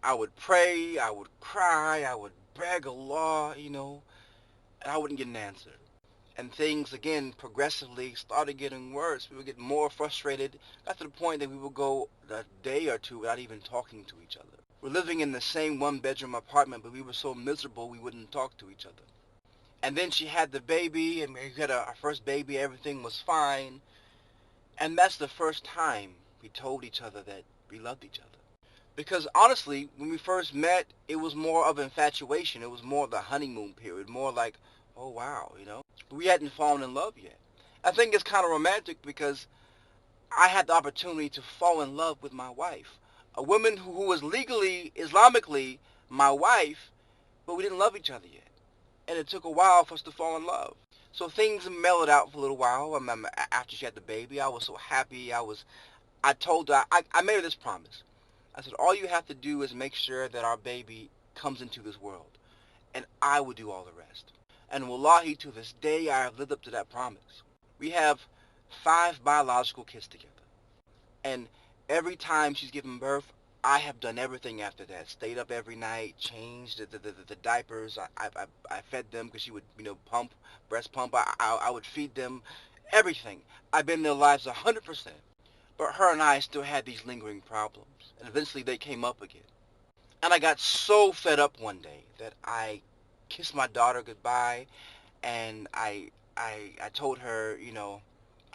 I would pray, I would cry, I would beg Allah, and I wouldn't get an answer. And things, again, progressively started getting worse. We would get more frustrated, got to the point that we would go a day or two without even talking to each other. We're living in the same one-bedroom apartment, but we were so miserable we wouldn't talk to each other. And then she had the baby, and we had our first baby, everything was fine. And that's the first time we told each other that we loved each other. Because honestly, when we first met, it was more of infatuation. It was more of the honeymoon period, more like, oh wow. We hadn't fallen in love yet. I think it's kind of romantic because I had the opportunity to fall in love with my wife, a woman who was legally, Islamically, my wife, but we didn't love each other yet. And it took a while for us to fall in love. So things mellowed out for a little while. I remember after she had the baby, I was so happy. I told her, I made her this promise. I said, all you have to do is make sure that our baby comes into this world, and I will do all the rest. And wallahi, to this day, I have lived up to that promise. We have 5 biological kids together. And every time she's given birth, I have done everything after that. Stayed up every night, changed the diapers. I fed them because she would, pump, breast pump. I would feed them, everything. I've been in their lives 100%. But her and I still had these lingering problems. And eventually they came up again. And I got so fed up one day that I kissed my daughter goodbye, and I told her,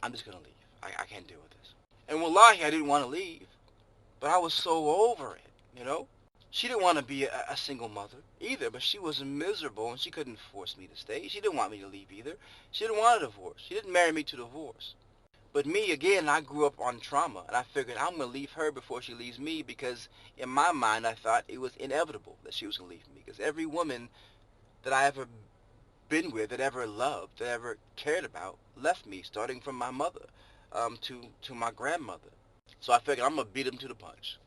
I'm just going to leave. I can't deal with this. And wallahi, I didn't want to leave, but I was so over it. She didn't want to be a single mother either, but she was miserable and she couldn't force me to stay. She didn't want me to leave either. She didn't want a divorce. She didn't marry me to divorce. But me, again, I grew up on trauma, and I figured I'm going to leave her before she leaves me because in my mind I thought it was inevitable that she was going to leave me because every woman that I ever been with, that ever loved, that ever cared about, left me, starting from my mother to my grandmother. So I figured I'm going to beat them to the punch.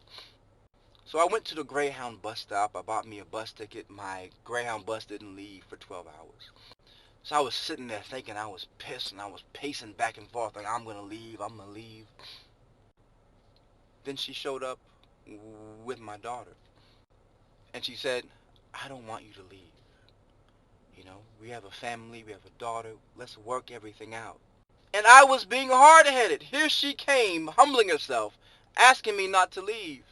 So I went to the Greyhound bus stop. I bought me a bus ticket. My Greyhound bus didn't leave for 12 hours. So I was sitting there thinking I was pissed and I was pacing back and forth like I'm going to leave, I'm going to leave. Then she showed up with my daughter and she said, I don't want you to leave. We have a family, we have a daughter, let's work everything out. And I was being hard-headed. Here she came, humbling herself, asking me not to leave.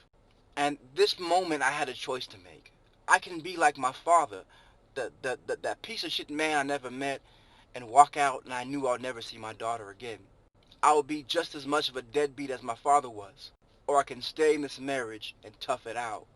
And this moment I had a choice to make. I can be like my father, that piece of shit man I never met, and walk out and I knew I'd never see my daughter again. I would be just as much of a deadbeat as my father was. Or I can stay in this marriage and tough it out.